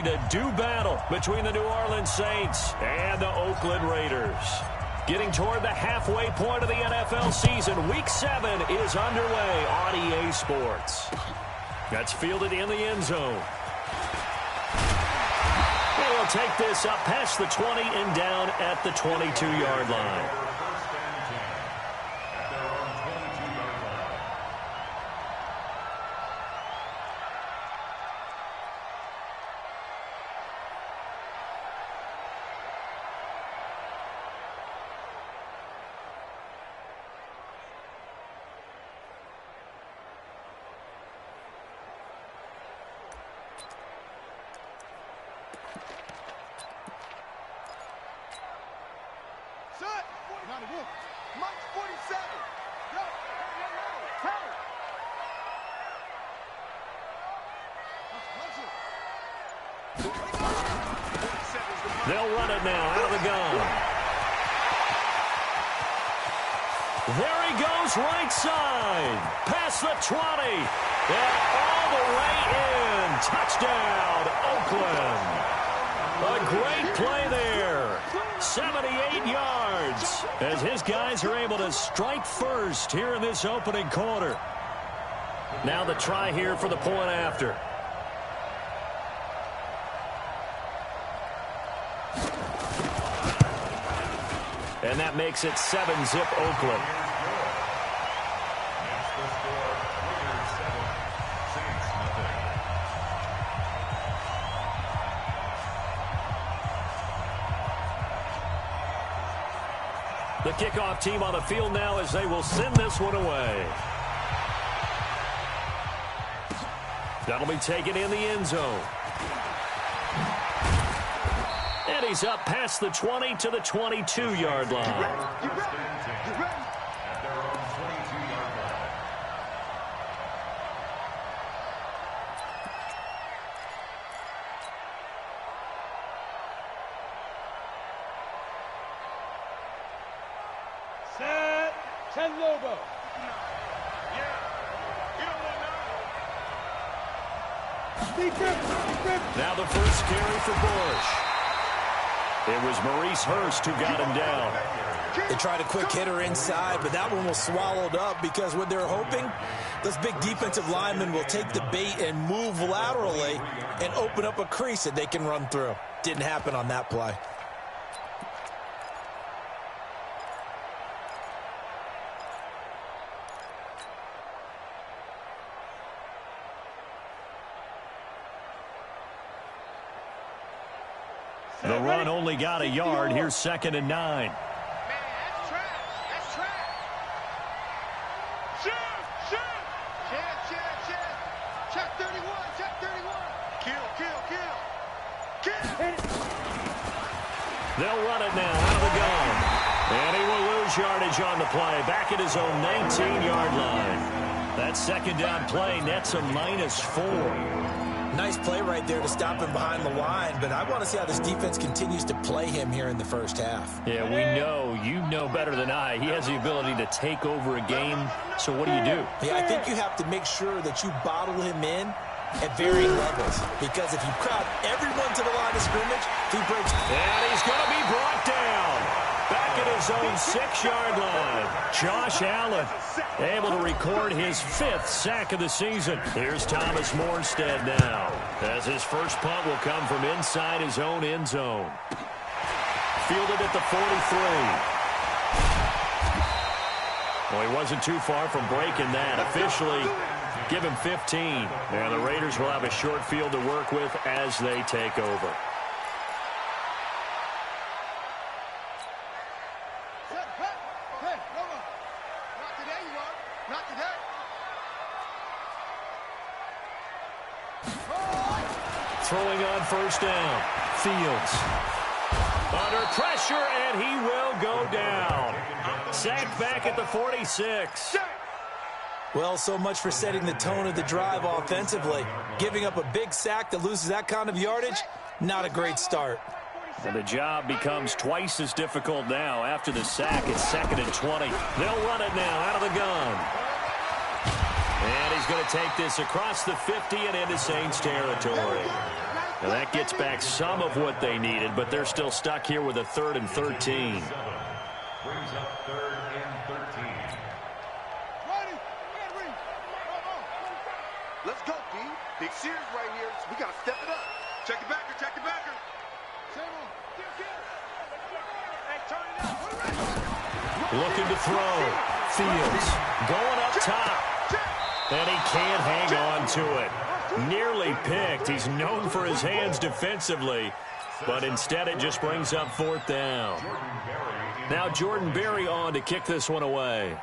A due battle between the New Orleans Saints and the Oakland Raiders. Getting toward the halfway point of the NFL season, Week 7 is underway on EA Sports. That's fielded in the end zone. He'll take this up past the 20 and down at the 22-yard line. They'll run it now out of the gun. There he goes right side. Past the 20. And all the way in. Touchdown, Oakland. A great play there. 78 yards. As his guys are able to strike first here in this opening quarter. Now the try here for the point after. And that makes it 7-zip Oakland. The kickoff team on the field now as they will send this one away. That'll be taken in the end zone. And he's up past the 20 to the 22-yard line. Set 10 logo. Now the first carry for Bush. It was Maurice Hurst who got him down. They tried a quick hitter inside, but that one was swallowed up because what they're hoping, this big defensive lineman will take the bait and move laterally and open up a crease that they can run through. Didn't happen on that play. The run only got a yard. Here's 2nd and 9. Man, that's track. That's track. Shoot, shoot. Check. Check 31, check 31. Kill. They'll run it now out of the gun. And he will lose yardage on the play. Back at his own 19-yard line. That second down play nets a -4. Nice play right there to stop him behind the line, but I want to see how this defense continues to play him here in the first half. Yeah, we know. You know better than I. He has the ability to take over a game, so what do you do? Yeah, I think you have to make sure that you bottle him in at varying levels, because if you crowd everyone to the line of scrimmage, he breaks. And he's going to be brought down. Back at his own 6-yard line. Josh Allen able to record his 5th sack of the season. Here's Thomas Morstead now, as his first punt will come from inside his own end zone. Fielded at the 43. Well, he wasn't too far from breaking that. Officially, give him 15. And the Raiders will have a short field to work with as they take over. Throwing on first down. Fields. Under pressure, and he will go down. Sacked back at the 46. Well, so much for setting the tone of the drive offensively. Giving up a big sack that loses that kind of yardage, not a great start. And the job becomes twice as difficult now after the sack. It's 2nd and 20. They'll run it now out of the gun. And he's going to take this across the 50 and into Saints territory. And that gets back some of what they needed, but they're still stuck here with a 3rd and 13. Brings up 3rd and 13. Let's go, D. Big series right here. So we got to step it up. Check the backer, check the backer. Looking to throw. Fields going up top. And he can't hang on to it. Nearly picked. He's known for his hands defensively, but instead it just brings up 4th down. Now Jordan Berry on to kick this one away.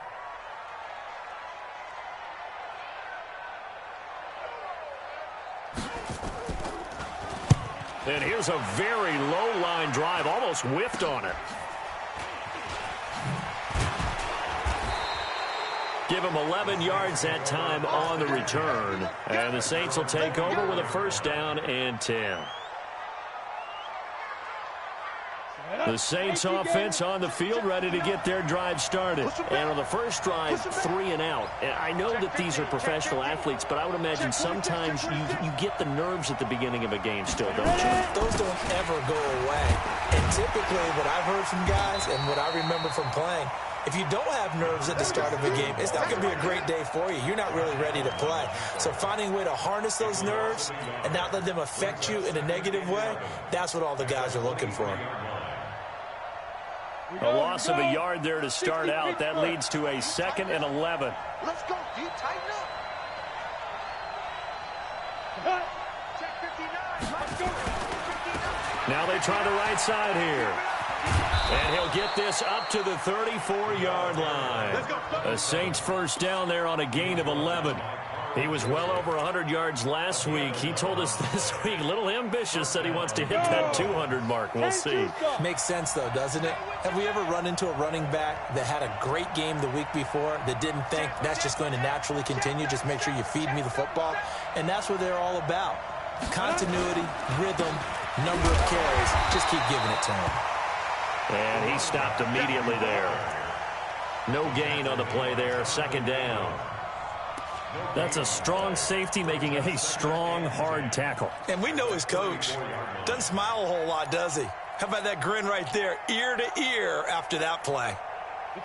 And here's a very low line drive, almost whiffed on it. Give him 11 yards that time on the return. And the Saints will take over with a 1st down and 10. The Saints offense on the field, ready to get their drive started. And on the first drive, 3 and out. And I know that these are professional athletes, but I would imagine sometimes you get the nerves at the beginning of a game still, don't you? Those don't ever go away. And typically what I've heard from guys and what I remember from playing, if you don't have nerves at the start of a game, it's not going to be a great day for you. You're not really ready to play. So finding a way to harness those nerves and not let them affect you in a negative way, that's what all the guys are looking for. A loss of a yard there to start out. That leads to a 2nd and 11. Let's go, D. Tighten up. Check 59. Let's go. 59. Now they try the right side here. And he'll get this up to the 34-yard line. A Saints 1st down there on a gain of 11. He was well over 100 yards last week. He told us this week, a little ambitious, said he wants to hit that 200 mark. We'll see. Makes sense, though, doesn't it? Have we ever run into a running back that had a great game the week before that didn't think that's just going to naturally continue? Just make sure you feed me the football. And that's what they're all about. Continuity, rhythm, number of carries. Just keep giving it to him. And he stopped immediately there. No gain on the play there. 2nd down. That's a strong safety making a strong, hard tackle. And we know his coach. Doesn't smile a whole lot, does he? How about that grin right there, ear to ear after that play?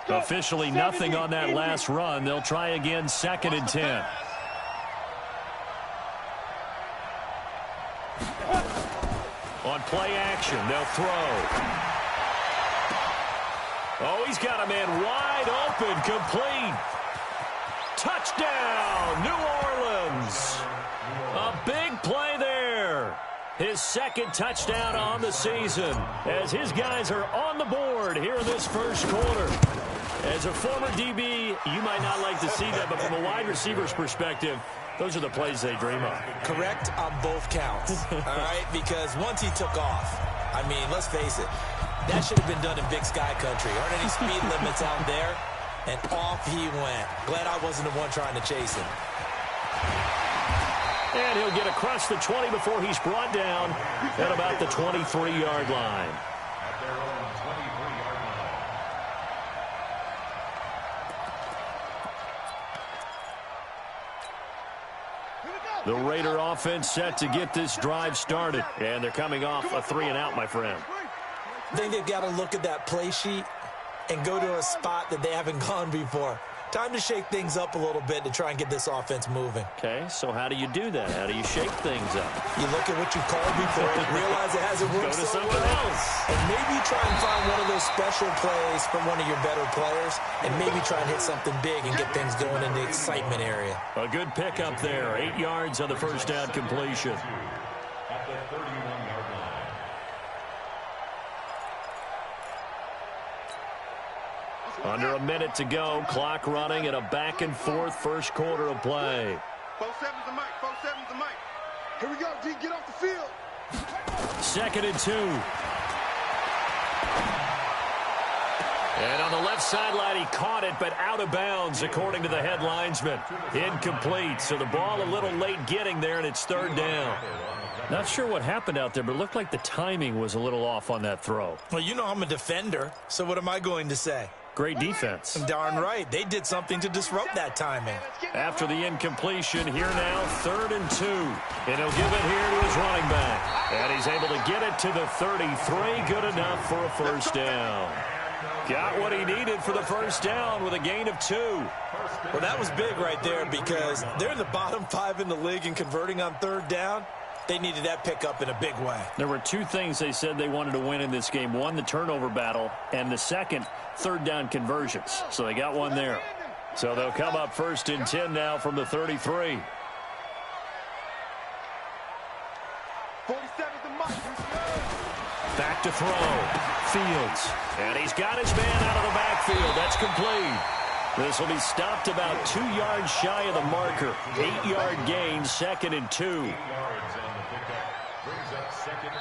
Officially nothing on that last run. They'll try again, 2nd and 10. On play action, they'll throw. Oh, he's got a man wide open, complete. Touchdown, New Orleans. A big play there. His 2nd touchdown on the season as his guys are on the board here in this 1st quarter. As a former DB, you might not like to see that, but from a wide receiver's perspective, those are the plays they dream of. Correct on both counts, all right? Because once he took off, I mean, let's face it, that should have been done in Big Sky Country. Aren't any speed limits out there? And off he went. Glad I wasn't the one trying to chase him. And he'll get across the 20 before he's brought down at about the 23-yard line. The Raider offense set to get this drive started. And they're coming off a 3 and out, my friend. I think they've got to look at that play sheet and go to a spot that they haven't gone before. Time to shake things up a little bit to try and get this offense moving. Okay, so how do you do that? How do you shake things up? You look at what you called before, realize it hasn't worked so something well. else. And maybe try and find one of those special plays from one of your better players, and maybe try and hit something big and get things going in the excitement area. A good pickup there. 8 yards on the 1st down completion. At the 31-yard line. Under a minute to go. Clock running at a back-and-forth 1st quarter of play. 4-7's the mic. 4-7's the mic. Here we go, D. Get off the field. 2nd and 2. And on the left sideline, he caught it, but out of bounds, according to the head linesman. Incomplete, so the ball a little late getting there, and it's 3rd down. Not sure what happened out there, but it looked like the timing was a little off on that throw. Well, you know I'm a defender, so what am I going to say? Great defense. Darn right. They did something to disrupt that timing. After the incompletion, here now, 3rd and 2. And he'll give it here to his running back. And he's able to get it to the 33. Good enough for a first down. Got what he needed for the first down with a gain of 2. Well, that was big right there because they're in the bottom 5 in the league and converting on 3rd down. They needed that pickup in a big way. There were 2 things they said they wanted to win in this game. One, the turnover battle, and the second, 3rd down conversions. So they got one there. So they'll come up 1st and 10 now from the 33. 47 to Mike. Back to throw. Fields. And he's got his man out of the backfield. That's complete. This will be stopped about 2 yards shy of the marker. 8-yard gain, 2nd and 2.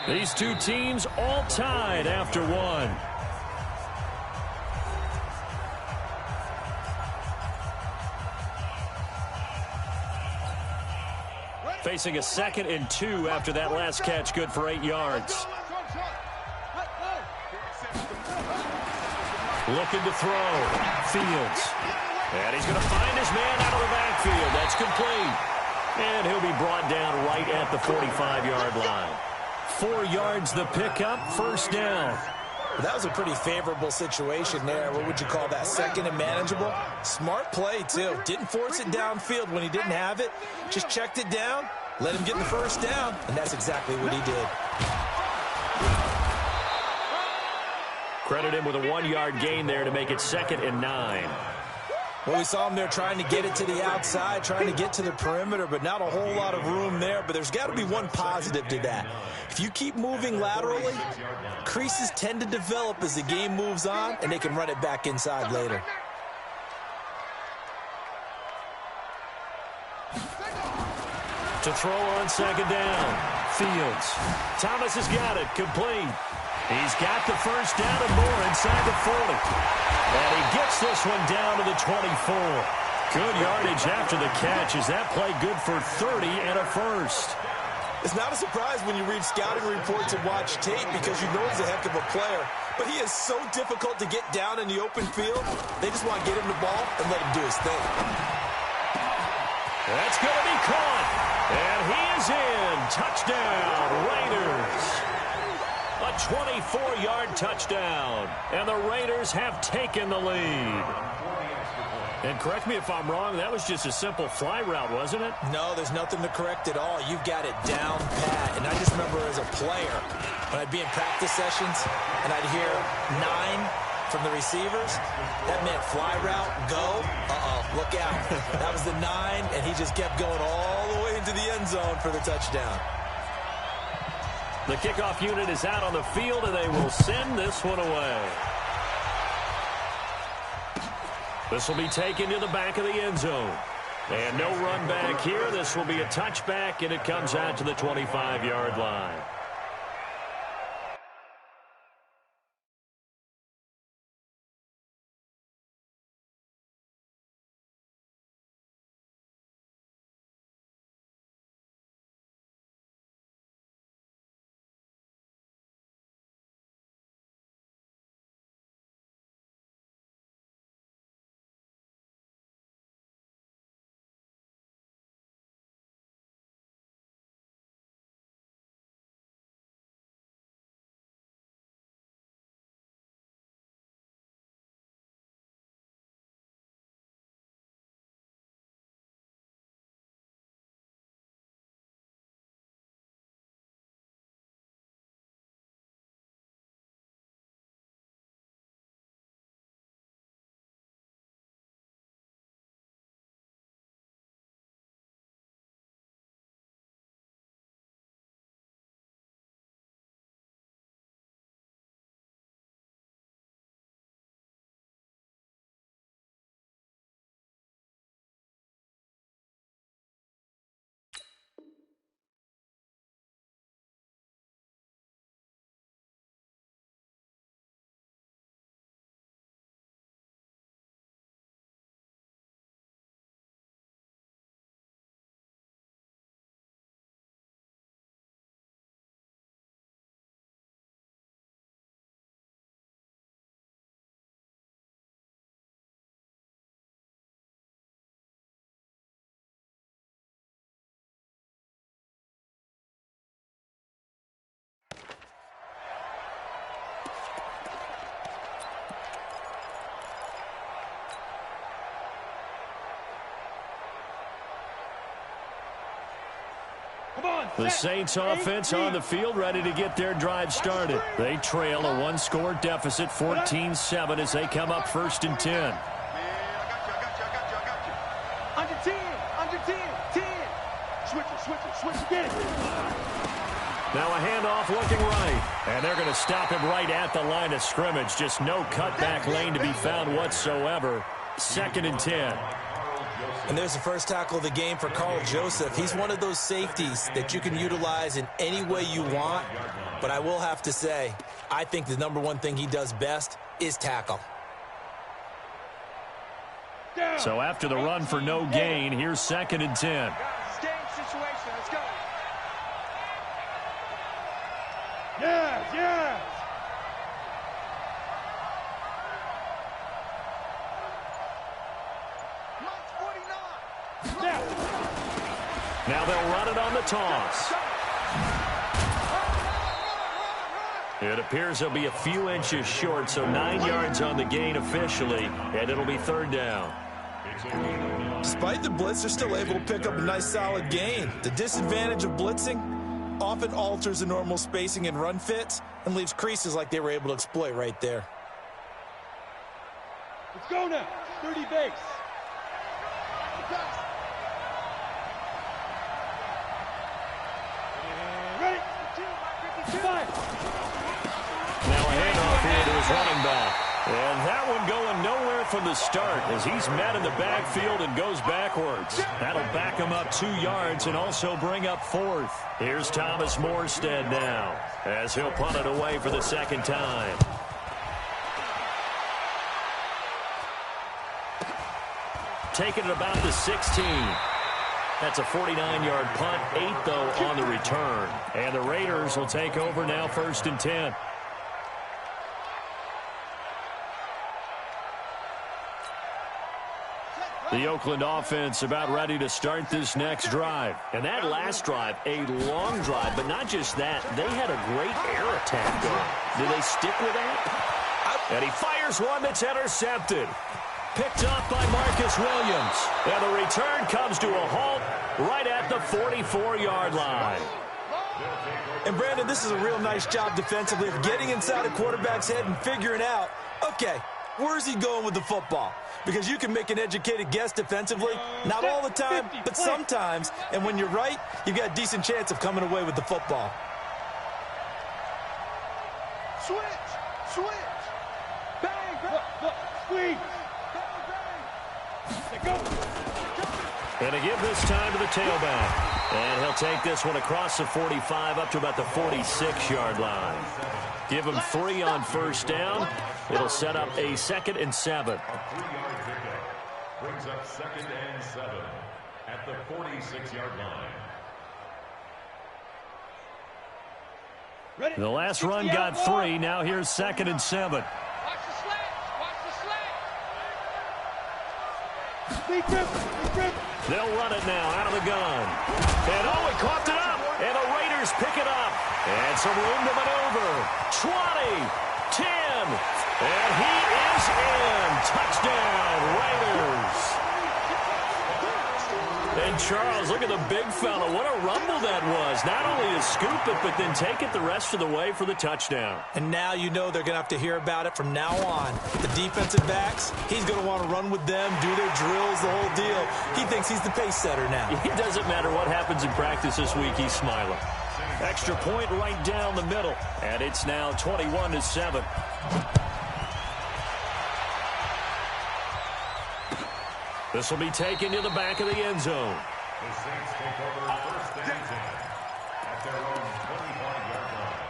These 2 teams all tied after 1. Facing a 2nd and 2 after that last catch, good for 8 yards. Looking to throw. Fields. And he's going to find his man out of the backfield. That's complete. And he'll be brought down right at the 45-yard line. 4 yards the pickup, first down. That was a pretty favorable situation there. What would you call that? 2nd and manageable? Smart play, too. Didn't force it downfield when he didn't have it. Just checked it down, let him get the first down, and that's exactly what he did. Credit him with a 1-yard gain there to make it 2nd and 9. Well, we saw him there trying to get it to the outside, trying to get to the perimeter, but not a whole lot of room there. But there's got to be one positive to that. If you keep moving laterally, creases tend to develop as the game moves on, and they can run it back inside later. To throw on 2nd down. Fields. Thomas has got it. Complete. He's got the first down and more inside the 40. And he gets this one down to the 24. Good yardage after the catch. Is that play good for 30 and a first? It's not a surprise when you read scouting reports and watch tape because you know he's a heck of a player. But he is so difficult to get down in the open field. They just want to get him the ball and let him do his thing. That's going to be caught. And he is in. Touchdown, Raiders. A 24-yard touchdown. And the Raiders have taken the lead. And correct me if I'm wrong, that was just a simple fly route, wasn't it? No, there's nothing to correct at all. You've got it down pat. And I just remember as a player, when I'd be in practice sessions and I'd hear 9 from the receivers, that meant fly route, go, look out. That was the 9, and he just kept going all the way into the end zone for the touchdown. The kickoff unit is out on the field, and they will send this one away. This will be taken to the back of the end zone. And no run back here. This will be a touchback, and it comes out to the 25-yard line. The Saints offense on the field, ready to get their drive started. They trail a one-score deficit, 14-7, as they come up 1st and 10. Under 10, under 10, 10. Switch it, get it. Now a handoff looking right. And they're going to stop him right at the line of scrimmage. Just no cutback lane to be found whatsoever. 2nd and 10. And there's the first tackle of the game for Carl Joseph. He's one of those safeties that you can utilize in any way you want. But I will have to say, I think the #1 thing he does best is tackle. So after the run for no gain, here's 2nd and 10. Game situation, let's go. Yes. Now they'll run it on the toss. It appears they'll be a few inches short, so 9 yards on the gain officially, and it'll be 3rd down. Despite the blitz, they're still able to pick up a nice solid gain. The disadvantage of blitzing often alters the normal spacing and run fits and leaves creases like they were able to exploit right there. Let's go now. 30 base. Ready? Now a handoff here to his running back. And that one going nowhere from the start as he's met in the backfield and goes backwards. That'll back him up 2 yards and also bring up 4th. Here's Thomas Morstead now as he'll punt it away for the 2nd time. Taking it about the 16. That's a 49-yard punt, 8 though on the return. And the Raiders will take over now 1st and 10. The Oakland offense about ready to start this next drive. And that last drive, a long drive, but not just that. They had a great air attack going. Do they stick with that? And he fires one that's intercepted. Picked up by Marcus Williams. And the return comes to a halt right at the 44-yard line. And, Brandon, this is a real nice job defensively of getting inside a quarterback's head and figuring out, okay, where's he going with the football? Because you can make an educated guess defensively, not all the time, but sometimes. And when you're right, you've got a decent chance of coming away with the football. Switch. Bang, look, squeeze. Bang. Go. And to give this time to the tailback. And he'll take this one across the 45 up to about the 46-yard line. Give him 3 on 1st down. It'll set up a 2nd and 7. Brings up 2nd and 7 at the 46-yard line. The last run got 3. Now here's 2nd and 7. Watch the slant. They'll run it now out of the gun. And he coughed it up. And the Raiders pick it up. And some room to maneuver. 20, 10. And he is in. Touchdown, Raiders. And Charles, look at the big fella. What a rumble that was. Not only to scoop it, but then take it the rest of the way for the touchdown. And now you know they're going to have to hear about it from now on. The defensive backs, he's going to want to run with them, do their drills, the whole deal. He thinks he's the pace setter now. It doesn't matter what happens in practice this week. He's smiling. Extra point right down the middle. And it's now 21-7. This will be taken to the back of the end zone. The Saints take over 1st and 10 at their own 25-yard line.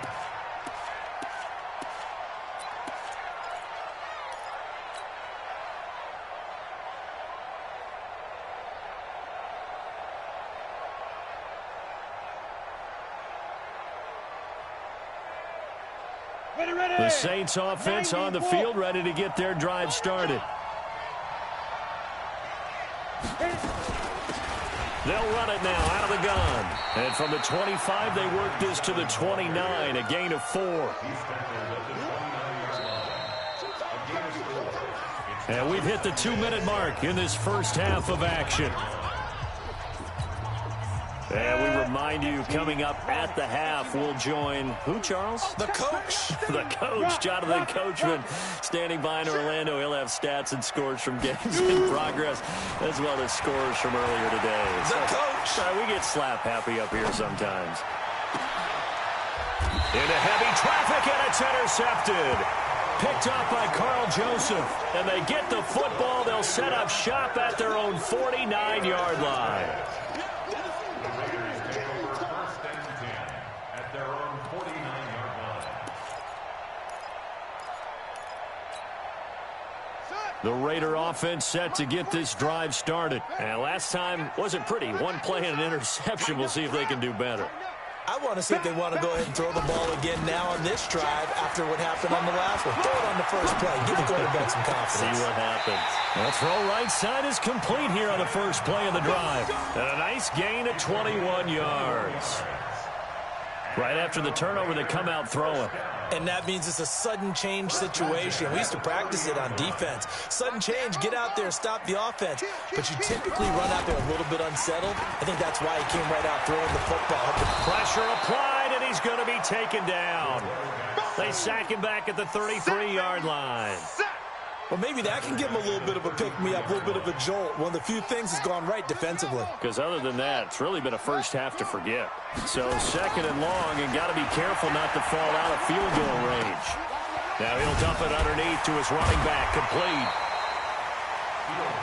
Ready. The Saints offense on the field, ready to get their drive started. They'll run it now out of the gun. And from the 25, they work this to the 29, a gain of 4. And we've hit the 2-minute mark in this first half of action. And we remind you, coming up at the half, we'll join who, Charles? The coach. The coach, Jonathan Coachman, standing by in Orlando. He'll have stats and scores from games in progress, as well as scores from earlier today. The coach. Sorry, we get slap happy up here sometimes. Into heavy traffic, and it's intercepted. Picked up by Carl Joseph, and they get the football. They'll set up shop at their own 49-yard line. The Raider offense set to get this drive started. And last time wasn't pretty. One play and an interception. We'll see if they can do better. I want to see if they want to go ahead and throw the ball again now on this drive after what happened on the last one. Throw it on the first play. Give the quarterback some confidence. See what happens. The throw right side is complete here on the first play of the drive. And a nice gain of 21 yards. Right after the turnover, they come out throwing. And that means it's a sudden change situation. We used to practice it on defense. Sudden change, get out there, stop the offense. But you typically run out there a little bit unsettled. I think that's why he came right out throwing the football. Pressure applied, and he's going to be taken down. They sack him back at the 33-yard line. Well, maybe that can give him a little bit of a pick-me-up, a little bit of a jolt. One of the few things has gone right defensively. Because other than that, it's really been a first half to forget. So second and long, and got to be careful not to fall out of field goal range. Now he'll dump it underneath to his running back, complete.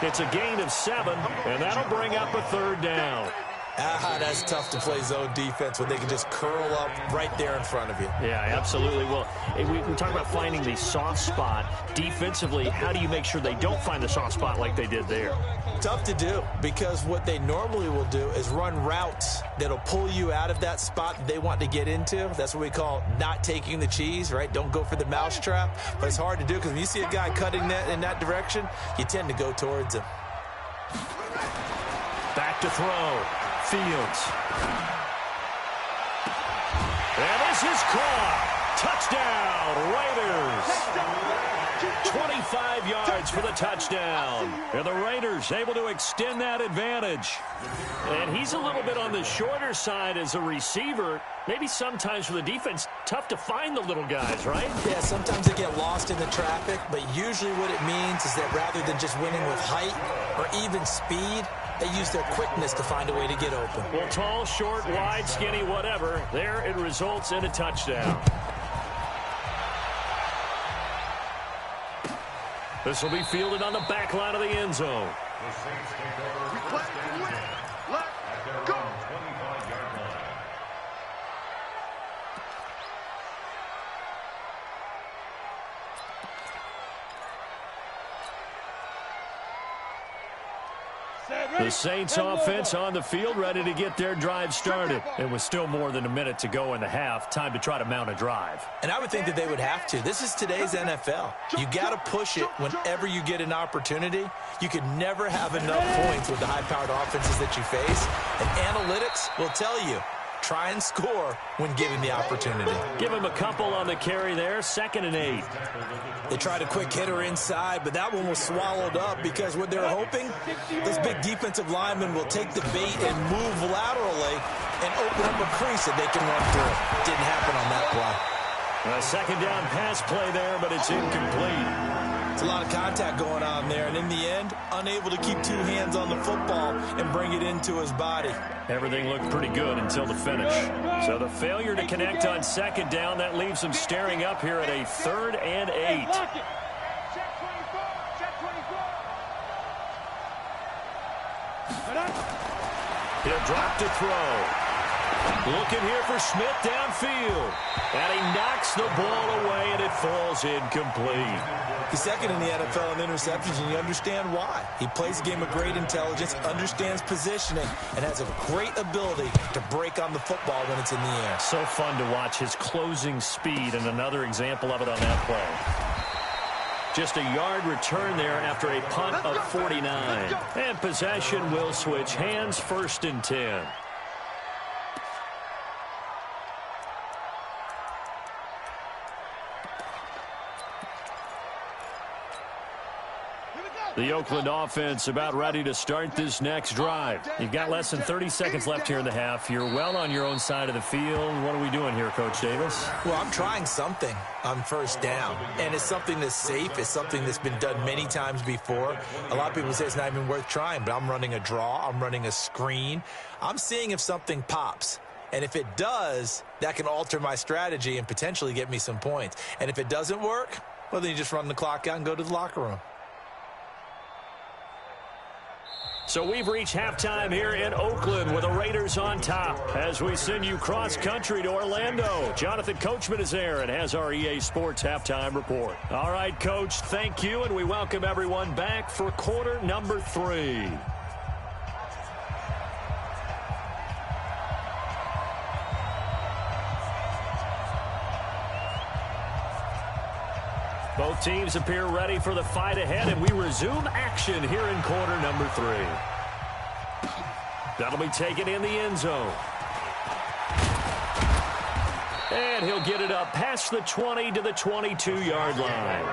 It's a gain of 7, and that'll bring up a third down. That's tough to play zone defense when they can just curl up right there in front of you. Yeah, absolutely. Well, we talk about finding the soft spot. Defensively, how do you make sure they don't find the soft spot like they did there? Tough to do, because what they normally will do is run routes that'll pull you out of that spot that they want to get into. That's what we call not taking the cheese, right? Don't go for the mousetrap. But it's hard to do, because when you see a guy cutting that in that direction, you tend to go towards him. Back to throw. Fields. And this is caught. Touchdown, Raiders. 25 yards for the touchdown. And the Raiders able to extend that advantage. And he's a little bit on the shorter side as a receiver. Maybe sometimes for the defense, tough to find the little guys, right? Yeah, sometimes they get lost in the traffic, but usually what it means is that rather than just winning with height or even speed, they use their quickness to find a way to get open. Well, tall, short, wide, skinny, whatever. There it results in a touchdown. This will be fielded on the back line of the end zone. Let's go. The Saints offense on the field, ready to get their drive started. It was still more than a minute to go in the half. Time to try to mount a drive. And I would think that they would have to. This is today's NFL. You got to push it whenever you get an opportunity. You could never have enough points with the high-powered offenses that you face. And analytics will tell you, try and score when given the opportunity. Give him a couple on the carry there, 2nd and 8. They tried a quick hitter inside, but that one was swallowed up because what they're hoping, this big defensive lineman will take the bait and move laterally and open up a crease that they can run through. Didn't happen on that play. A second down pass play there, but it's incomplete. It's a lot of contact going on there, and in the end, unable to keep 2 hands on the football and bring it into his body. Everything looked pretty good until the finish. So the failure to connect on 2nd down, that leaves them staring up here at a 3rd and 8. He'll drop to throw. Looking here for Smith downfield. And he knocks the ball away, and it falls incomplete. He's 2nd in the NFL in interceptions, and you understand why. He plays a game of great intelligence, understands positioning, and has a great ability to break on the football when it's in the air. So fun to watch his closing speed, and another example of it on that play. Just a yard return there after a punt of 49. And possession will switch hands, 1st and 10. The Oakland offense about ready to start this next drive. You've got less than 30 seconds left here in the half. You're well on your own side of the field. What are we doing here, Coach Davis? Well, I'm trying something on first down, and it's something that's safe. It's something that's been done many times before. A lot of people say it's not even worth trying, but I'm running a draw. I'm running a screen. I'm seeing if something pops. And if it does, that can alter my strategy and potentially get me some points. And if it doesn't work, well, then you just run the clock out and go to the locker room. So we've reached halftime here in Oakland with the Raiders on top as we send you cross-country to Orlando. Jonathan Coachman is there and has our EA Sports halftime report. All right, Coach, thank you, and we welcome everyone back for quarter number 3. Both teams appear ready for the fight ahead, and we resume action here in quarter number 3. That'll be taken in the end zone. And he'll get it up past the 20 to the 22-yard line.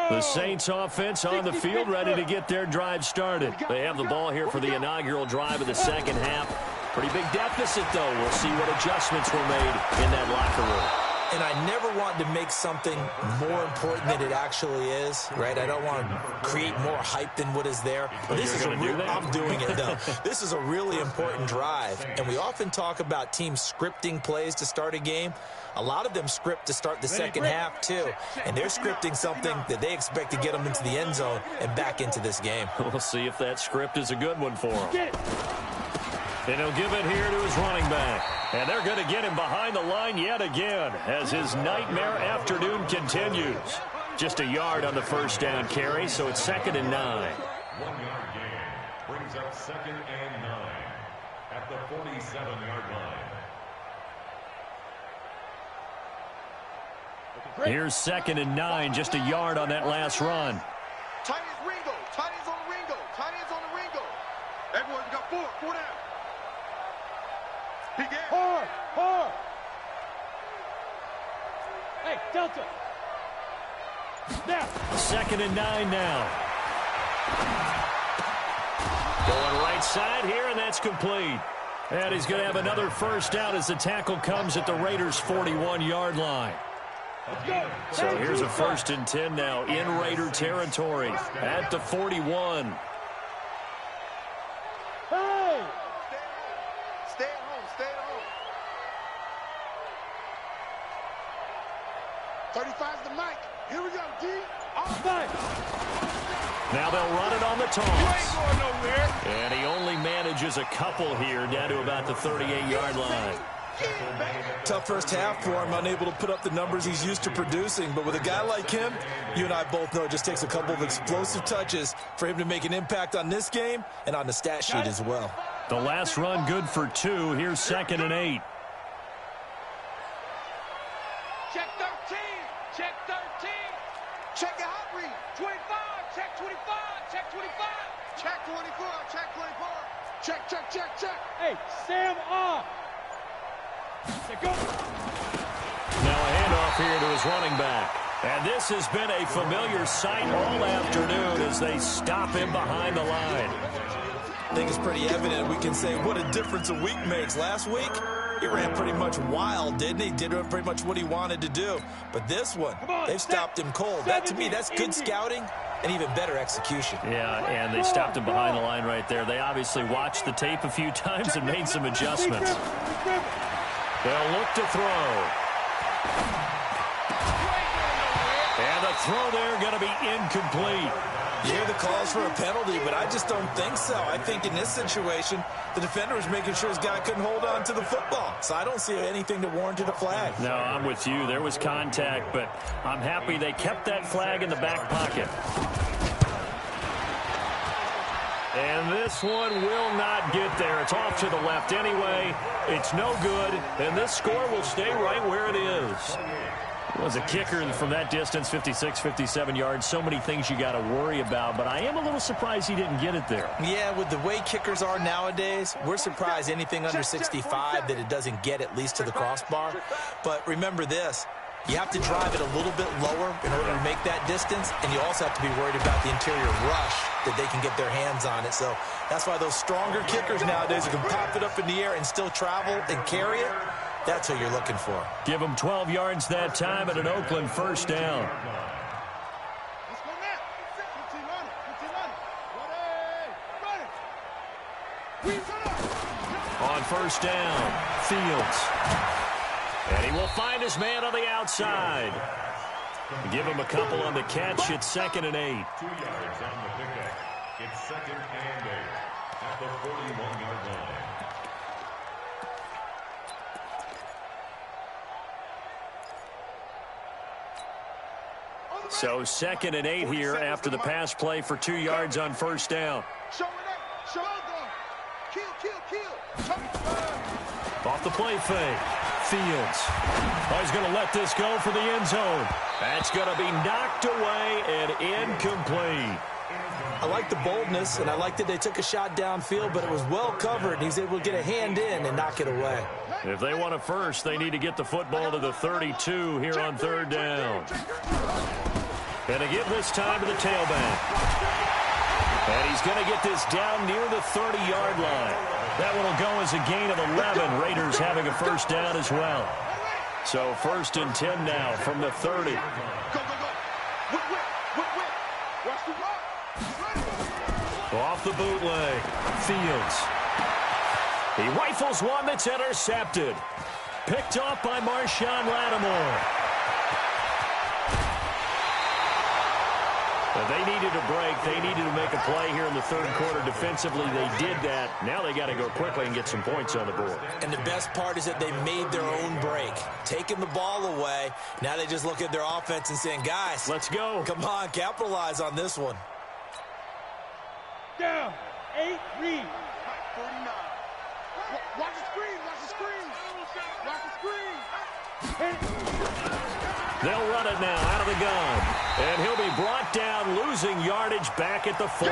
The Saints offense on the field ready to get their drive started. They have the ball here for the inaugural drive of the second half. Pretty big deficit, though. We'll see what adjustments were made in that locker room. And I never want to make something more important than it actually is, right? I don't want to create more hype than what is there. But this is I'm doing it, though. This is a really important drive. And we often talk about teams scripting plays to start a game. A lot of them script to start the second half, too. And they're scripting something that they expect to get them into the end zone and back into this game. We'll see if that script is a good one for them. And he'll give it here to his running back. And they're going to get him behind the line yet again as his nightmare afternoon continues. Just a yard on the first down carry, so it's 2nd and 9. 1-yard gain brings up 2nd and 9 at the 47-yard line. Here's 2nd and 9, just a yard on that last run. Tight ends Ringo. Tight ends on the Ringo. Tight ends on the Ringo. Everyone got 4 down. He gets. Hard. Hey, Delta. Now. 2nd and 9 now. Going right side here, and that's complete. And he's going to have another first down as the tackle comes at the Raiders' 41-yard line. So here's a 1st and 10 now in Raider territory at the 41. Hey! Stay at home. 35's the mic. Here we go, D. All night. Now they'll run it on the toss. You ain't going nowhere. And he only manages a couple here down to about the 38-yard line. Tough first half for him, unable to put up the numbers he's used to producing. But with a guy like him, you and I both know it just takes a couple of explosive touches for him to make an impact on this game and on the stat sheet as well. The last run good for 2. Here's 2nd and 8. Check 13. Check 13. Check the hot read. 25. Check 25. Check 25. Check 24. Check 24. Check. Hey, Sam off. Now a handoff here to his running back. And this has been a familiar sight all afternoon as they stop him behind the line. I think it's pretty evident. We can say what a difference a week makes. Last week, he ran pretty much wild, didn't he? Did pretty much what he wanted to do. But this one, they've stopped him cold. That, to me, that's good scouting and even better execution. Yeah, and they stopped him behind the line right there. They obviously watched the tape a few times and made some adjustments. They'll look to throw. And the throw there going to be incomplete. You hear the calls for a penalty, but I just don't think so. I think in this situation, the defender was making sure his guy couldn't hold on to the football. So I don't see anything to warrant a flag. No, I'm with you. There was contact, but I'm happy they kept that flag in the back pocket. And this one will not get there. It's off to the left anyway. It's no good, and this score will stay right where it is. Was a kicker from that distance, 56, 57 yards. So many things you got to worry about, but I am a little surprised he didn't get it there. Yeah, with the way kickers are nowadays, we're surprised anything under 65 that it doesn't get at least to the crossbar. But remember this, you have to drive it a little bit lower in order to make that distance, and you also have to be worried about the interior rush that they can get their hands on it. So that's why those stronger kickers nowadays who can pop it up in the air and still travel and carry it, that's who you're looking for. Give them 12 yards that time at an Oakland first down. On first down, Fields. And he will find his man on the outside. Give him a couple on the catch. It's 2nd and 8. 2 yards on the pickup. It's 2nd and 8 at the 41-yard line. So 2nd and 8 here after the pass play for 2 yards on first down. Off the play fake. Fields. Oh, he's going to let this go for the end zone. That's going to be knocked away and incomplete. I like the boldness, and I like that they took a shot downfield, but it was well covered, and he's able to get a hand in and knock it away. If they want it first, they need to get the football to the 32 here on 3rd down. And again this time to the tailback. And he's going to get this down near the 30-yard line. That one will go as a gain of 11. Raiders having a first down as well. So 1st and 10 now from the 30. Off the bootleg. Fields. He rifles one that's intercepted. Picked off by Marshawn Lattimore. They needed a break. They needed to make a play here in the 3rd quarter. Defensively, they did that. Now they got to go quickly and get some points on the board. And the best part is that they made their own break. Taking the ball away. Now they just look at their offense and saying, guys, let's go. Come on, capitalize on this one. Down. 8, read. 49. Watch the screen. Watch the screen. Watch the screen. They'll run it now out of the gun. And he'll be brought down, losing yardage back at the 40.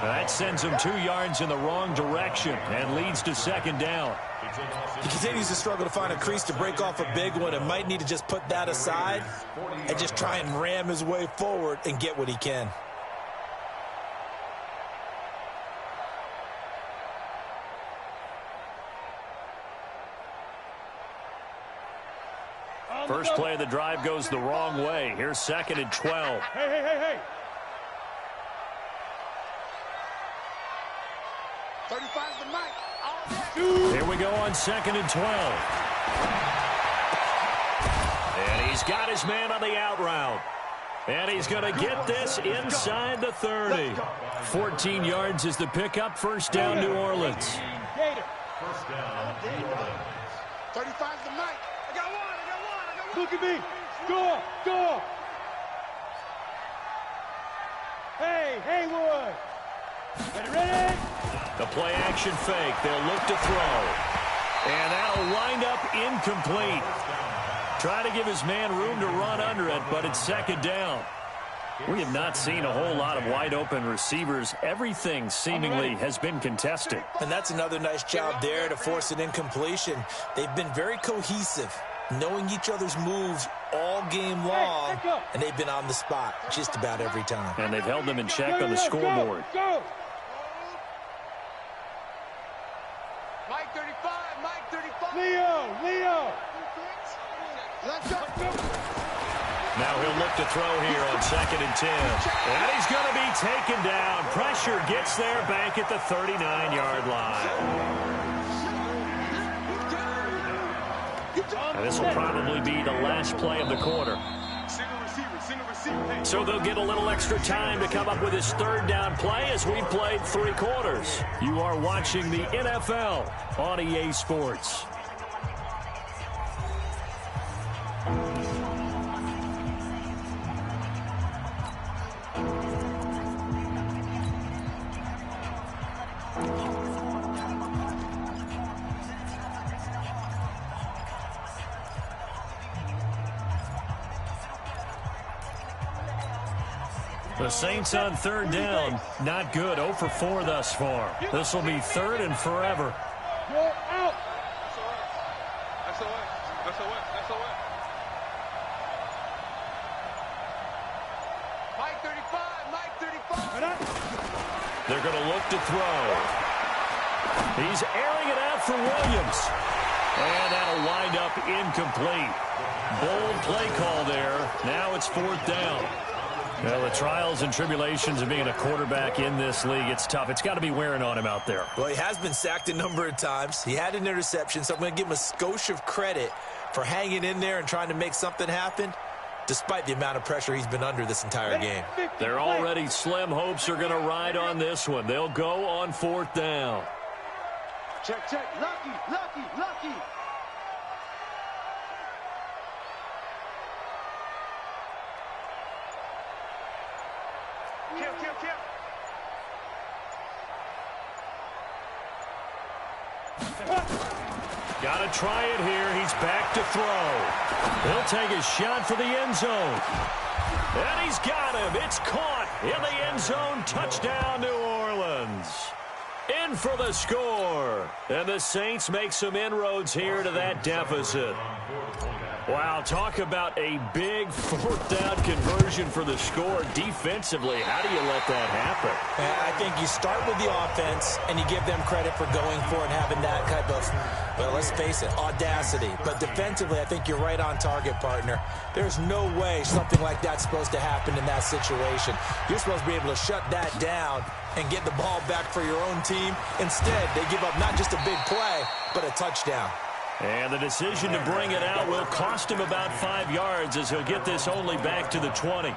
That sends him 2 yards in the wrong direction and leads to 2nd down. He continues to struggle to find a crease to break off a big one and might need to just put that aside and just try and ram his way forward and get what he can. First play of the drive goes the wrong way. Here's 2nd and 12. Hey. 35's the mic. Here we go on 2nd and 12. And he's got his man on the out route. And he's going to get this inside the 30. 14 yards is the pickup. First down, New Orleans. First down, New Orleans. 35's the mic. I got one. Look at me. Go. Hey, Haywood. Ready? The play action fake. They'll look to throw. And that'll wind up incomplete. Try to give his man room to run under it, but it's 2nd down. We have not seen a whole lot of wide open receivers. Everything seemingly has been contested. And that's another nice job there to force an incompletion. They've been very cohesive, knowing each other's moves all game long, and they've been on the spot just about every time. And they've held them in check on the scoreboard. Go. Mike 35. Leo. Let's go. Now he'll look to throw here on 2nd and 10. And he's going to be taken down. Pressure gets there back at the 39-yard line. And this will probably be the last play of the quarter. So they'll get a little extra time to come up with his 3rd down play as we played 3 quarters. You are watching the NFL on EA Sports. The Saints on third down. Not good. 0 for 4 thus far. This will be third and forever. That's the way. That's the way. That's the way. Mike 35. Mike 35. They're going to look to throw. He's airing it out for Williams. And that'll wind up incomplete. Bold play call there. Now it's fourth down. Well, the trials and tribulations of being a quarterback in this league, it's tough. It's got to be wearing on him out there. Well, he has been sacked a number of times. He had an interception, so I'm going to give him a skosh of credit for hanging in there and trying to make something happen, despite the amount of pressure he's been under this entire game. They're already slim hopes are going to ride on this one. They'll go on fourth down. Check, check. Lucky, lucky, lucky. Kill, kill, kill. Got to try it here. He's back to throw. He'll take a shot for the end zone. And he's got him. It's caught in the end zone. Touchdown, New Orleans. In for the score. And the Saints make some inroads here to that deficit. Wow, talk about a big fourth down conversion for the score. Defensively, how do you let that happen? I think you start with the offense and you give them credit for going for it and having that type of, well, let's face it, audacity. But defensively, I think you're right on target, partner. There's no way something like that's supposed to happen in that situation. You're supposed to be able to shut that down and get the ball back for your own team. Instead, they give up not just a big play, but a touchdown. And the decision to bring it out will cost him about 5 yards as he'll get this only back to the 20.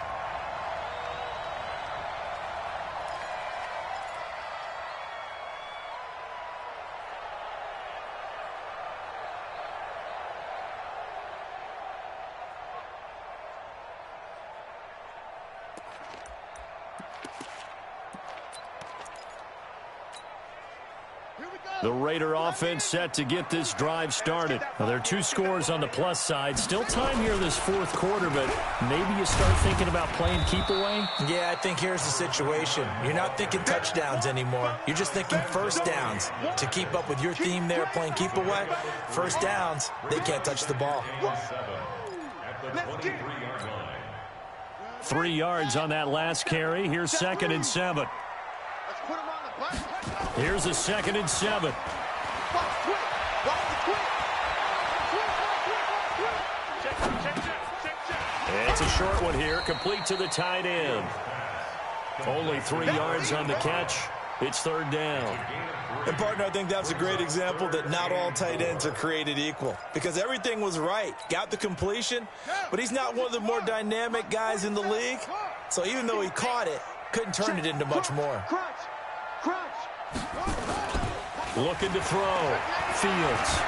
The Raider offense set to get this drive started. Now, there are 2 scores on the plus side. Still time here this fourth quarter, but maybe you start thinking about playing keep away? Yeah, I think here's the situation. You're not thinking touchdowns anymore. You're just thinking first downs. To keep up with your theme there, playing keep away, first downs, they can't touch the ball. 3 yards on that last carry. Here's 2nd and 7. Let's put him on the bus. Here's a 2nd and 7. It's a short one here, complete to the tight end. Only 3 yards on the catch. It's third down. And, partner, I think that's a great example that not all tight ends are created equal, because everything was right. Got the completion, but he's not one of the more dynamic guys in the league. So even though he caught it, couldn't turn it into much more. Looking to throw. Fields.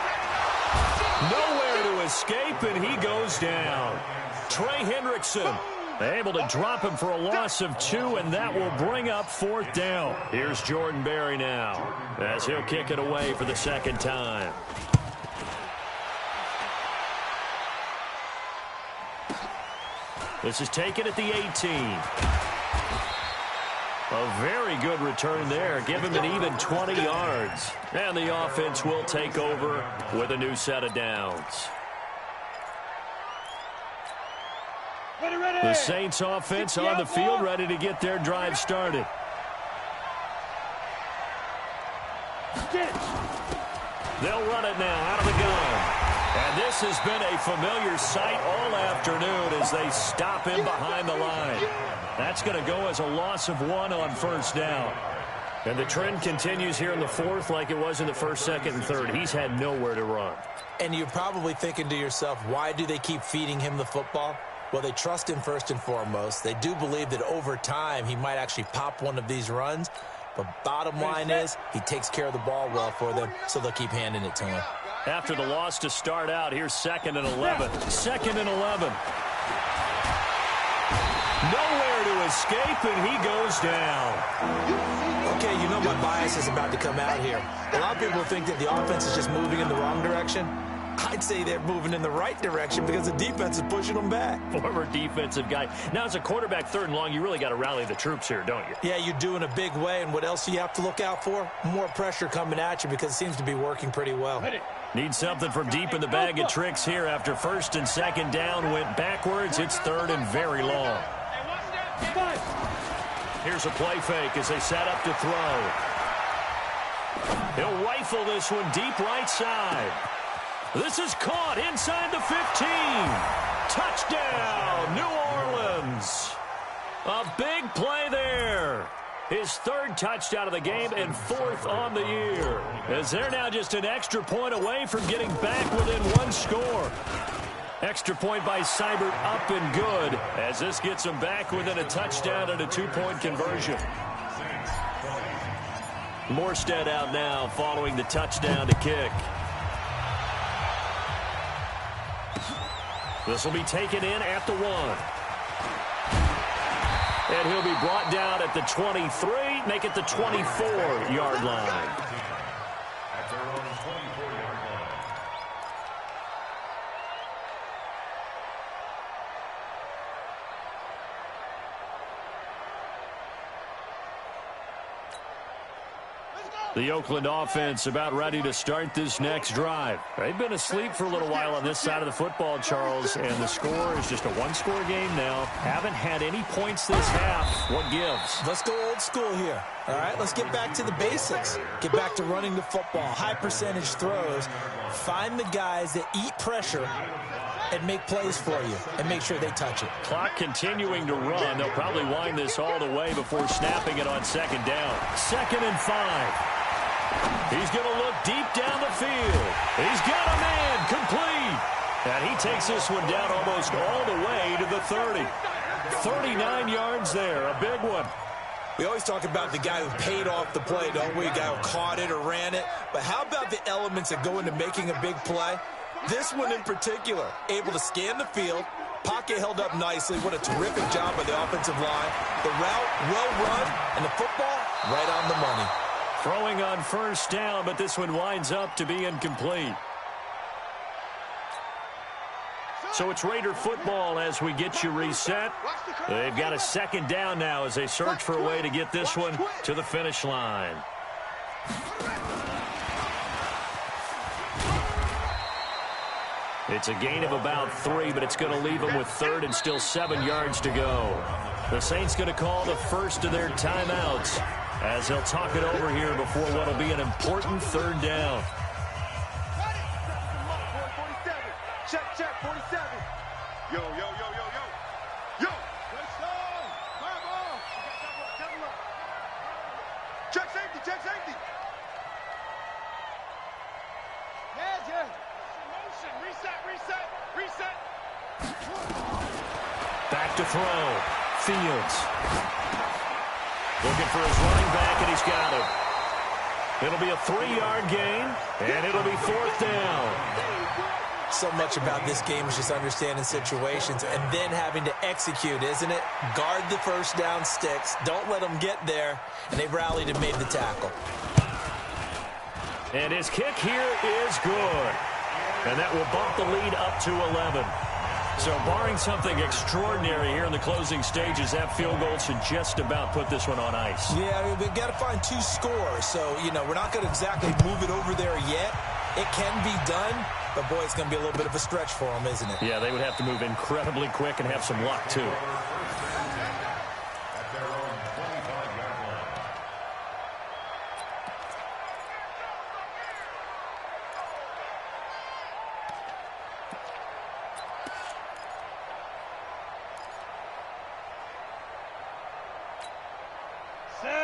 Nowhere to escape, and he goes down. Trey Hendrickson able to drop him for a loss of 2, and that will bring up fourth down. Here's Jordan Berry now as he'll kick it away for the second time. This is taken at the 18. A very good return there. Give him an even 20 yards. And the offense will take over with a new set of downs. The Saints offense on the field, ready to get their drive started. They'll run it now out of the gun. And this has been a familiar sight all afternoon as they stop him behind the line. That's going to go as a loss of 1 on first down. And the trend continues here in the fourth like it was in the first, second, and third. He's had nowhere to run. And you're probably thinking to yourself, why do they keep feeding him the football? Well, they trust him first and foremost. They do believe that over time he might actually pop one of these runs. But bottom line is he takes care of the ball well for them, so they'll keep handing it to him. After the loss to start out, here's 2nd and 11. 2nd and 11. Nowhere to escape, and he goes down. Okay, you know my bias is about to come out here. A lot of people think that the offense is just moving in the wrong direction. I'd say they're moving in the right direction because the defense is pushing them back. Former defensive guy. Now, as a quarterback, 3rd and long, you really got to rally the troops here, don't you? Yeah, you do in a big way, and what else do you have to look out for? More pressure coming at you because it seems to be working pretty well. Need something from deep in the bag of tricks here after 1st and 2nd down went backwards. It's 3rd and very long. Here's a play fake as they set up to throw. He'll rifle this one deep right side. This is caught inside the 15. Touchdown, New Orleans. A big play there. His 3rd touchdown of the game and 4th on the year. As they're now just an extra point away from getting back within 1 score. Extra point by Seibert up and good as this gets them back within a touchdown and a 2-point conversion. Morstead out now following the touchdown to kick. This will be taken in at the 1. And he'll be brought down at the 23, make it the 24-yard line. At their own 24-yard line. The Oakland offense about ready to start this next drive. They've been asleep for a little while on this side of the football, Charles, and the score is just a 1-score game now. Haven't had any points this half. What gives? Let's go old school here. All right, let's get back to the basics. Get back to running the football, high percentage throws. Find the guys that eat pressure and make plays for you and make sure they touch it. Clock continuing to run. They'll probably wind this all the way before snapping it on 2nd down. 2nd and 5. He's going to look deep down the field. He's got a man complete. And he takes this one down almost all the way to the 30. 39 yards there, a big one. We always talk about the guy who paid off the play, don't we? The guy who caught it or ran it. But how about the elements that go into making a big play? This one in particular, able to scan the field, pocket held up nicely. What a terrific job by the offensive line. The route well run, and the football right on the money. Throwing on 1st down, but this one winds up to be incomplete. So it's Raider football as we get you reset. They've got a 2nd down now as they search for a way to get this one to the finish line. It's a gain of about 3, but it's going to leave them with 3rd and still 7 yards to go. The Saints going to call the first of their timeouts as they'll talk it over here before what will be an important 3rd down. Check, 47. Yo, yo, yo, yo, yo. Yo. Let's go. Fire ball. Double up. Check safety, check safety. Yeah. Motion, reset. Back to throw. Fields. Looking for his running back, and he's got him. It'll be a 3-yard gain, and it'll be 4th down. So much about this game is just understanding situations and then having to execute, isn't it? Guard the 1st down sticks. Don't let them get there. And they rallied and made the tackle. And his kick here is good. And that will bump the lead up to 11. So barring something extraordinary here in the closing stages, that field goal should just about put this one on ice. Yeah, we've got to find 2 scores. So, we're not going to exactly move it over there yet. It can be done, but, boy, it's going to be a little bit of a stretch for them, isn't it? Yeah, they would have to move incredibly quick and have some luck, too. At their own 25-yard line.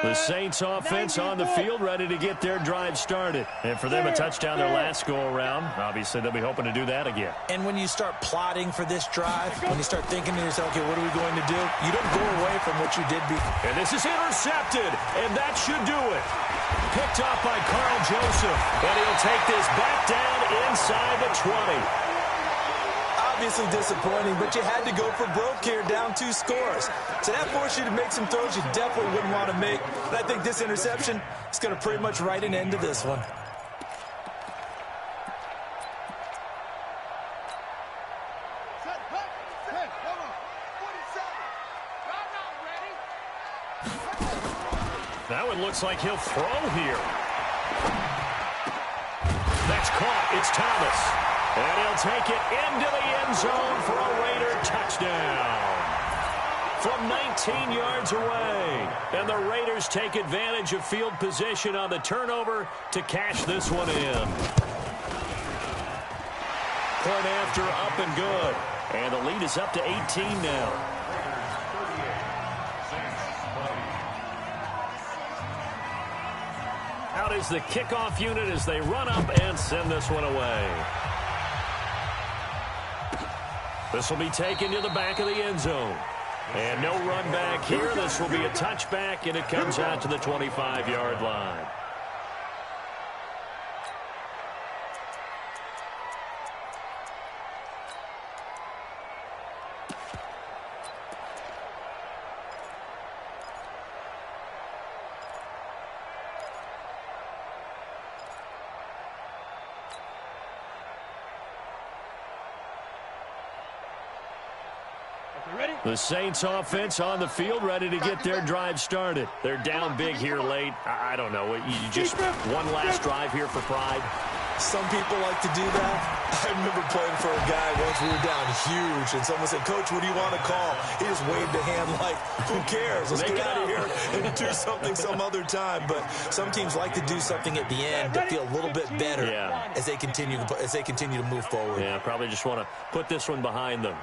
The Saints offense on the field ready to get their drive started. And for them, a touchdown their last go-around. Obviously, they'll be hoping to do that again. And when you start plotting for this drive, when you start thinking to yourself, okay, what are we going to do? You don't go away from what you did before. And this is intercepted, and that should do it. Picked off by Carl Joseph, and he'll take this back down inside the 20. Obviously disappointing, but you had to go for broke here, down 2 scores. So that forced you to make some throws you definitely wouldn't want to make. And I think this interception is going to pretty much write an end to this one. That one looks like he'll throw here. That's caught. It's Thomas. And he'll take it into the end zone for a Raider touchdown. From 19 yards away. And the Raiders take advantage of field position on the turnover to cash this one in. Point after, up and good. And the lead is up to 18 now. Out is the kickoff unit as they run up and send this one away. This will be taken to the back of the end zone. And no run back here. This will be a touchback, and it comes out to the 25-yard line. The Saints offense on the field, ready to get their drive started. They're down big here late. I don't know. You just one last drive here for pride. Some people like to do that. I remember playing for a guy once. We were down huge, and someone said, "Coach, what do you want to call?" He just waved a hand like, "Who cares? Let's get out of here and do something some other time." But some teams like to do something at the end to feel a little bit better as they continue to move forward. Yeah, probably just want to put this one behind them.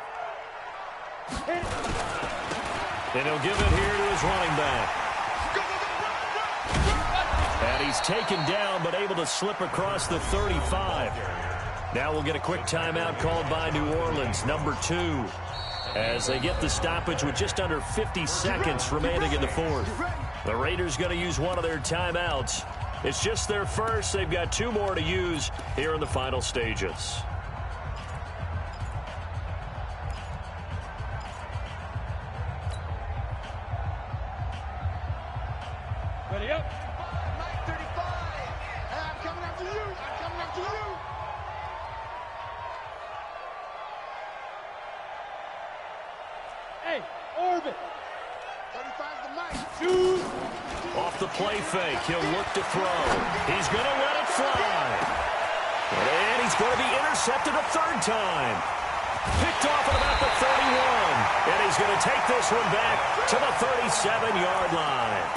And he'll give it here to his running back. And he's taken down, but able to slip across the 35. Now we'll get a quick timeout called by New Orleans, number 2, as they get the stoppage with just under 50 seconds remaining in the fourth. The Raiders going to use one of their timeouts. It's just their first. They've got 2 more to use here in the final stages. Ready up. 9:35. I'm coming after you. I'm coming after you. Hey, orbit. 35's the mic. Shoot. Off the play fake, he'll look to throw. He's going to let it fly. And he's going to be intercepted a third time. Picked off at about the 31. And he's going to take this one back to the 37-yard line.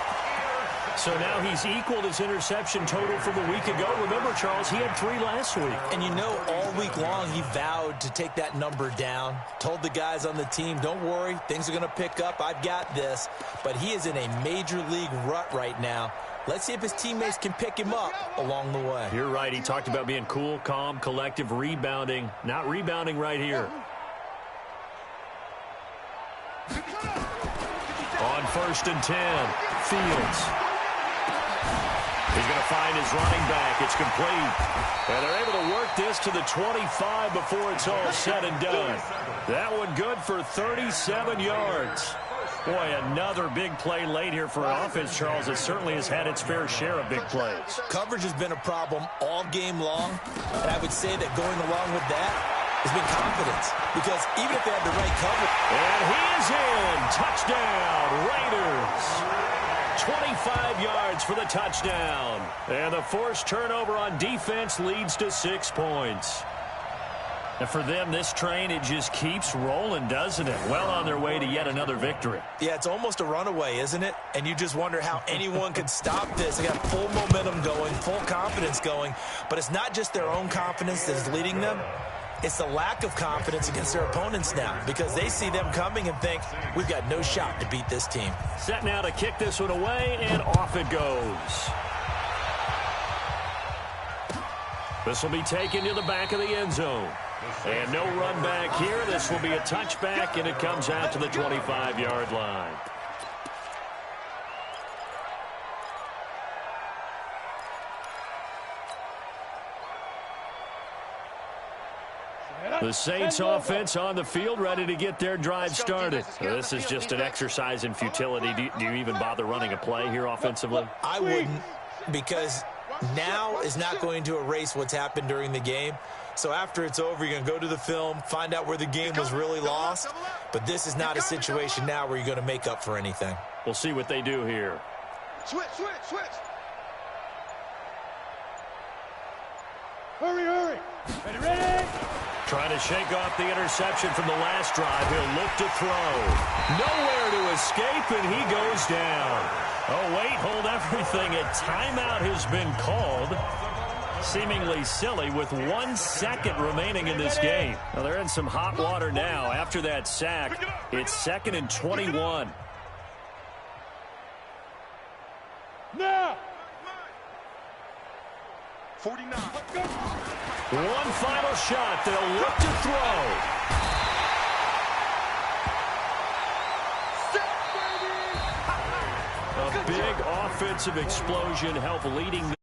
So now he's equaled his interception total from a week ago. Remember, Charles, he had 3 last week. And you know, all week long he vowed to take that number down. Told the guys on the team, don't worry, things are going to pick up. I've got this. But he is in a major league rut right now. Let's see if his teammates can pick him up along the way. You're right. He talked about being cool, calm, collective, rebounding. Not rebounding right here. On 1st and 10, Fields. He's going to find his running back. It's complete. And they're able to work this to the 25 before it's all said and done. That one good for 37 yards. Boy, another big play late here for an offense, Charles. It certainly has had its fair share of big plays. Coverage has been a problem all game long. And I would say that going along with that has been confidence. Because even if they have the right cover. And he is in. Touchdown, Raiders. 25 yards for the touchdown. And the forced turnover on defense leads to 6 points. And for them, this train, it just keeps rolling, doesn't it? Well on their way to yet another victory. Yeah, it's almost a runaway, isn't it? And you just wonder how anyone could stop this. They got full momentum going, full confidence going. But it's not just their own confidence that is leading them. It's the lack of confidence against their opponents now because they see them coming and think, we've got no shot to beat this team. Set now to kick this one away, and off it goes. This will be taken to the back of the end zone. And no run back here. This will be a touchback, and it comes out to the 25-yard line. The Saints offense on the field, ready to get their drive started. This is just an exercise in futility. Do you even bother running a play here offensively? I wouldn't, because now is not going to erase what's happened during the game. So after it's over, you're going to go to the film, find out where the game was really lost. But this is not a situation now where you're going to make up for anything. We'll see what they do here. Switch, switch, switch. Hurry, hurry. Ready, ready. Trying to shake off the interception from the last drive. He'll look to throw. Nowhere to escape, and he goes down. Oh, wait, hold everything. A timeout has been called. Seemingly silly with 1 second remaining in this game. Well, they're in some hot water now. After that sack, it's 2nd and 21. Now. 49. One final shot. They'll look to throw. A big offensive explosion helped leading